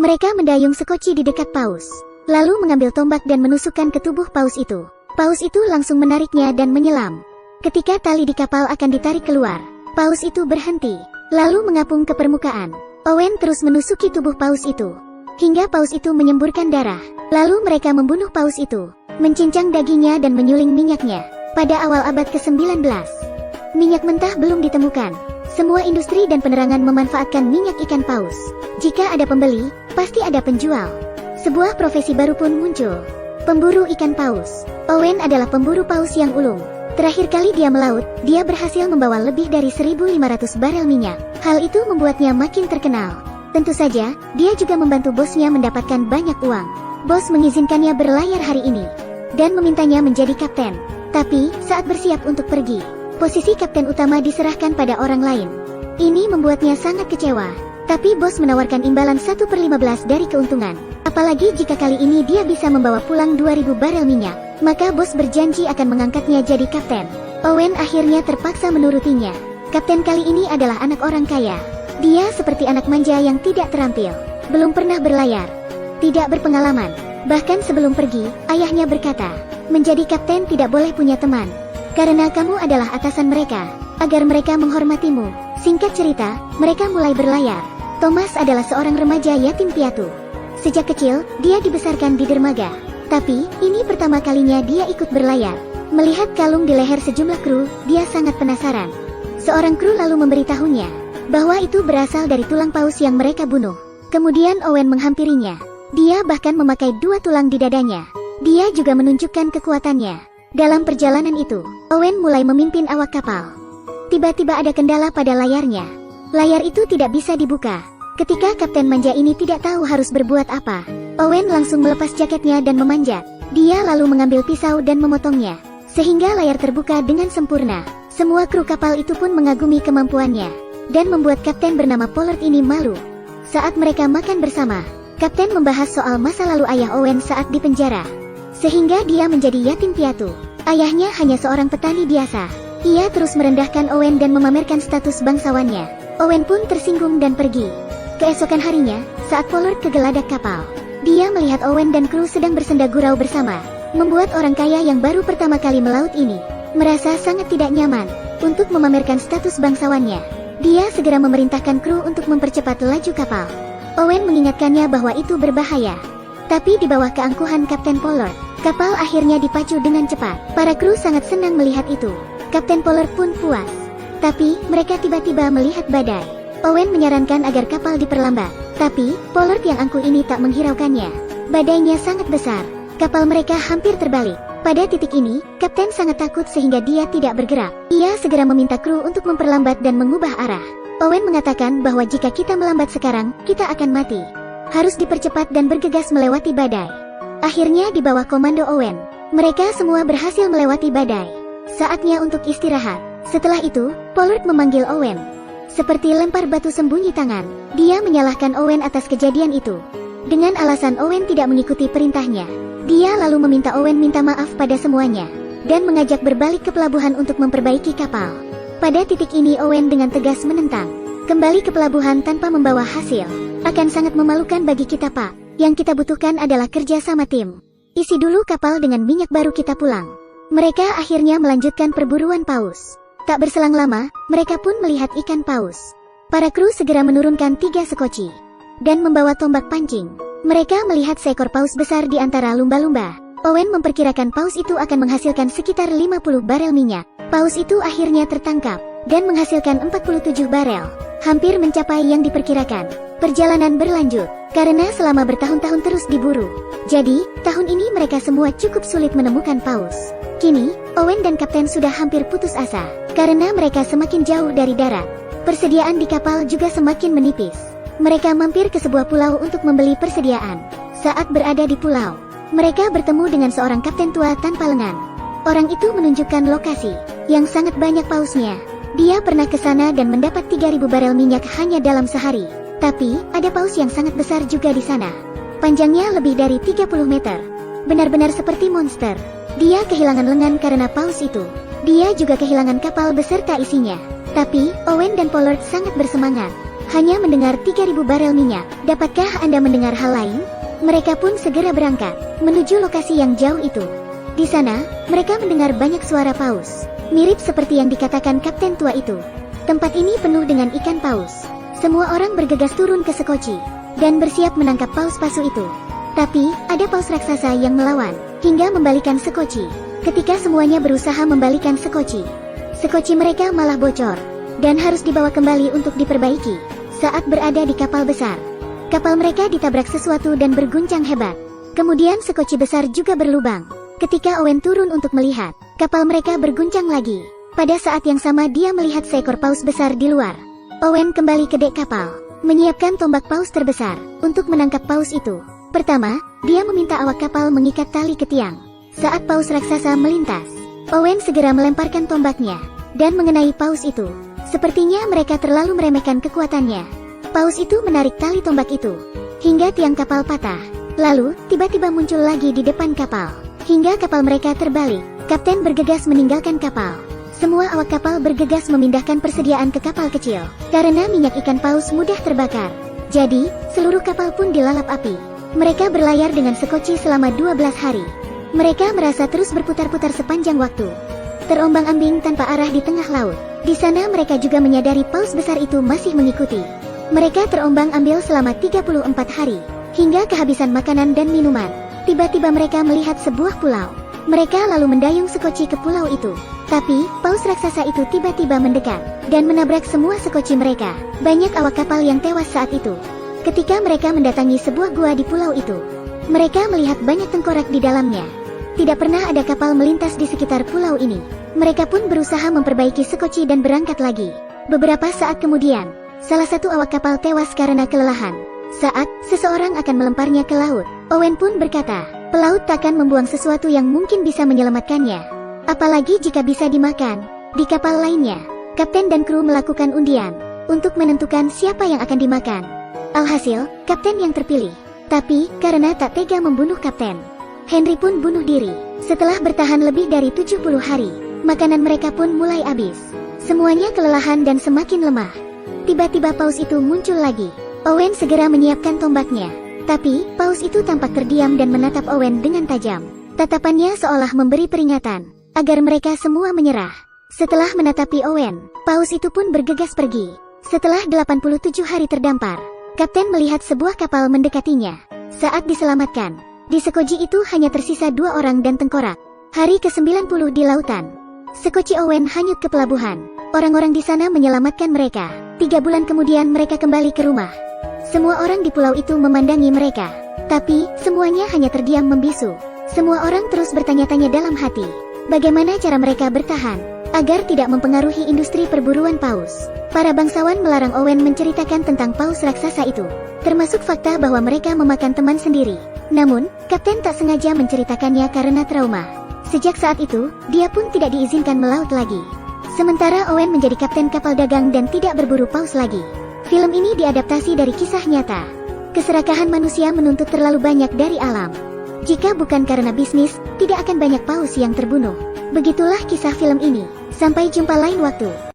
Mereka mendayung sekoci di dekat paus, lalu mengambil tombak dan menusukkan ke tubuh paus itu. Paus itu langsung menariknya dan menyelam. Ketika tali di kapal akan ditarik keluar, paus itu berhenti, lalu mengapung ke permukaan. Owen terus menusuki tubuh paus itu, hingga paus itu menyemburkan darah. Lalu mereka membunuh paus itu, mencincang dagingnya dan menyuling minyaknya. Pada awal abad ke-19, minyak mentah belum ditemukan. Semua industri dan penerangan memanfaatkan minyak ikan paus. Jika ada pembeli, pasti ada penjual. Sebuah profesi baru pun muncul, pemburu ikan paus. Owen adalah pemburu paus yang ulung. Terakhir kali dia melaut, dia berhasil membawa lebih dari 1.500 barel minyak. Hal itu membuatnya makin terkenal. Tentu saja, dia juga membantu bosnya mendapatkan banyak uang. Bos mengizinkannya berlayar hari ini, dan memintanya menjadi kapten. Tapi, saat bersiap untuk pergi, posisi kapten utama diserahkan pada orang lain. Ini membuatnya sangat kecewa. Tapi bos menawarkan imbalan 1/15 dari keuntungan. Apalagi jika kali ini dia bisa membawa pulang 2.000 barel minyak, maka bos berjanji akan mengangkatnya jadi kapten. Owen akhirnya terpaksa menurutinya. Kapten kali ini adalah anak orang kaya. Dia seperti anak manja yang tidak terampil, belum pernah berlayar, tidak berpengalaman. Bahkan sebelum pergi, ayahnya berkata, menjadi kapten tidak boleh punya teman, karena kamu adalah atasan mereka, agar mereka menghormatimu. Singkat cerita, mereka mulai berlayar. Thomas adalah seorang remaja yatim piatu. Sejak kecil, dia dibesarkan di dermaga. Tapi, ini pertama kalinya dia ikut berlayar. Melihat kalung di leher sejumlah kru, dia sangat penasaran. Seorang kru lalu memberitahunya bahwa itu berasal dari tulang paus yang mereka bunuh. Kemudian Owen menghampirinya. Dia bahkan memakai 2 tulang di dadanya. Dia juga menunjukkan kekuatannya. Dalam perjalanan itu, Owen mulai memimpin awak kapal. Tiba-tiba ada kendala pada layarnya. Layar itu tidak bisa dibuka. Ketika kapten manja ini tidak tahu harus berbuat apa, Owen langsung melepas jaketnya dan memanjat. Dia lalu mengambil pisau dan memotongnya, sehingga layar terbuka dengan sempurna. Semua kru kapal itu pun mengagumi kemampuannya, dan membuat kapten bernama Pollard ini malu. Saat mereka makan bersama, kapten membahas soal masa lalu ayah Owen saat di penjara, sehingga dia menjadi yatim piatu. Ayahnya hanya seorang petani biasa. Ia terus merendahkan Owen dan memamerkan status bangsawannya. Owen pun tersinggung dan pergi. Keesokan harinya, saat Pollard ke geladak kapal, dia melihat Owen dan kru sedang bersenda gurau bersama, membuat orang kaya yang baru pertama kali melaut ini merasa sangat tidak nyaman. Untuk memamerkan status bangsawannya, dia segera memerintahkan kru untuk mempercepat laju kapal. Owen mengingatkannya bahwa itu berbahaya. Tapi di bawah keangkuhan Kapten Pollard, kapal akhirnya dipacu dengan cepat. Para kru sangat senang melihat itu. Kapten Pollard pun puas. Tapi, mereka tiba-tiba melihat badai. Owen menyarankan agar kapal diperlambat. Tapi, Pollard yang angkuh ini tak menghiraukannya. Badainya sangat besar. Kapal mereka hampir terbalik. Pada titik ini, kapten sangat takut sehingga dia tidak bergerak. Ia segera meminta kru untuk memperlambat dan mengubah arah. Owen mengatakan bahwa jika kita melambat sekarang, kita akan mati. Harus dipercepat dan bergegas melewati badai. Akhirnya di bawah komando Owen, mereka semua berhasil melewati badai. Saatnya untuk istirahat. Setelah itu, Pollard memanggil Owen. Seperti lempar batu sembunyi tangan, dia menyalahkan Owen atas kejadian itu. Dengan alasan Owen tidak mengikuti perintahnya, dia lalu meminta Owen minta maaf pada semuanya, dan mengajak berbalik ke pelabuhan untuk memperbaiki kapal. Pada titik ini Owen dengan tegas menentang. Kembali ke pelabuhan tanpa membawa hasil akan sangat memalukan bagi kita, Pak. Yang kita butuhkan adalah kerja sama tim. Isi dulu kapal dengan minyak baru kita pulang. Mereka akhirnya melanjutkan perburuan paus. Tak berselang lama, mereka pun melihat ikan paus. Para kru segera menurunkan 3 sekoci dan membawa tombak pancing. Mereka melihat seekor paus besar di antara lumba-lumba. Owen memperkirakan paus itu akan menghasilkan sekitar 50 barel minyak. Paus itu akhirnya tertangkap dan menghasilkan 47 barel, hampir mencapai yang diperkirakan. Perjalanan berlanjut, karena selama bertahun-tahun terus diburu. Jadi, tahun ini mereka semua cukup sulit menemukan paus. Kini, Owen dan kapten sudah hampir putus asa, karena mereka semakin jauh dari darat. Persediaan di kapal juga semakin menipis. Mereka mampir ke sebuah pulau untuk membeli persediaan. Saat berada di pulau, mereka bertemu dengan seorang kapten tua tanpa lengan. Orang itu menunjukkan lokasi yang sangat banyak pausnya. Dia pernah ke sana dan mendapat 3.000 barel minyak hanya dalam sehari. Tapi, ada paus yang sangat besar juga di sana. Panjangnya lebih dari 30 meter. Benar-benar seperti monster. Dia kehilangan lengan karena paus itu. Dia juga kehilangan kapal beserta isinya. Tapi, Owen dan Pollard sangat bersemangat. hanya mendengar 3.000 barel minyak. Dapatkah Anda mendengar hal lain? Mereka pun segera berangkat menuju lokasi yang jauh itu. Di sana, mereka mendengar banyak suara paus, mirip seperti yang dikatakan kapten tua itu. Tempat ini penuh dengan ikan paus. Semua orang bergegas turun ke Sekoci dan bersiap menangkap paus palsu itu. Tapi, ada paus raksasa yang melawan hingga membalikan Sekoci. Ketika semuanya berusaha membalikan Sekoci mereka malah bocor dan harus dibawa kembali untuk diperbaiki. Saat berada di kapal besar, kapal mereka ditabrak sesuatu dan berguncang hebat. Kemudian Sekoci besar juga berlubang. Ketika Owen turun untuk melihat, kapal mereka berguncang lagi. Pada saat yang sama dia melihat seekor paus besar di luar. Owen kembali ke dek kapal, menyiapkan tombak paus terbesar untuk menangkap paus itu. Pertama, dia meminta awak kapal mengikat tali ke tiang. Saat paus raksasa melintas, Owen segera melemparkan tombaknya dan mengenai paus itu. Sepertinya mereka terlalu meremehkan kekuatannya. Paus itu menarik tali tombak itu hingga tiang kapal patah. Lalu, tiba-tiba muncul lagi di depan kapal hingga kapal mereka terbalik. Kapten bergegas meninggalkan kapal. Semua awak kapal bergegas memindahkan persediaan ke kapal kecil karena minyak ikan paus mudah terbakar. Jadi, seluruh kapal pun dilalap api. Mereka berlayar dengan Sekoci selama 12 hari. Mereka merasa terus berputar-putar sepanjang waktu, terombang-ambing tanpa arah di tengah laut. Di sana mereka juga menyadari paus besar itu masih mengikuti. Mereka terombang-ambing selama 34 hari, hingga kehabisan makanan dan minuman. Tiba-tiba mereka melihat sebuah pulau. Mereka lalu mendayung Sekoci ke pulau itu. Tapi, paus raksasa itu tiba-tiba mendekat dan menabrak semua Sekoci mereka. Banyak awak kapal yang tewas saat itu. Ketika mereka mendatangi sebuah gua di pulau itu, mereka melihat banyak tengkorak di dalamnya. Tidak pernah ada kapal melintas di sekitar pulau ini. Mereka pun berusaha memperbaiki Sekoci dan berangkat lagi. Beberapa saat kemudian, salah satu awak kapal tewas karena kelelahan. Saat seseorang akan melemparnya ke laut, Owen pun berkata, pelaut takkan membuang sesuatu yang mungkin bisa menyelamatkannya. Apalagi jika bisa dimakan. Di kapal lainnya, kapten dan kru melakukan undian untuk menentukan siapa yang akan dimakan. Alhasil, kapten yang terpilih. Tapi, karena tak tega membunuh kapten, Henry pun bunuh diri. Setelah bertahan lebih dari 70 hari, makanan mereka pun mulai habis. Semuanya kelelahan dan semakin lemah. Tiba-tiba paus itu muncul lagi. Owen segera menyiapkan tombaknya. Tapi, paus itu tampak terdiam dan menatap Owen dengan tajam. Tatapannya seolah memberi peringatan agar mereka semua menyerah. Setelah menatapi Owen, paus itu pun bergegas pergi. Setelah 87 hari terdampar, kapten melihat sebuah kapal mendekatinya. Saat diselamatkan, di Sekoci itu hanya tersisa 2 orang dan tengkorak. Hari ke-90 di lautan, Sekoci Owen hanyut ke pelabuhan. Orang-orang di sana menyelamatkan mereka. 3 bulan kemudian mereka kembali ke rumah. Semua orang di pulau itu memandangi mereka. Tapi, semuanya hanya terdiam membisu. Semua orang terus bertanya-tanya dalam hati, bagaimana cara mereka bertahan agar tidak mempengaruhi industri perburuan paus. Para bangsawan melarang Owen menceritakan tentang paus raksasa itu, termasuk fakta bahwa mereka memakan teman sendiri. Namun, kapten tak sengaja menceritakannya karena trauma. Sejak saat itu, dia pun tidak diizinkan melaut lagi. Sementara Owen menjadi kapten kapal dagang dan tidak berburu paus lagi. Film ini diadaptasi dari kisah nyata. Keserakahan manusia menuntut terlalu banyak dari alam. Jika bukan karena bisnis, tidak akan banyak paus yang terbunuh. Begitulah kisah film ini. Sampai jumpa lain waktu.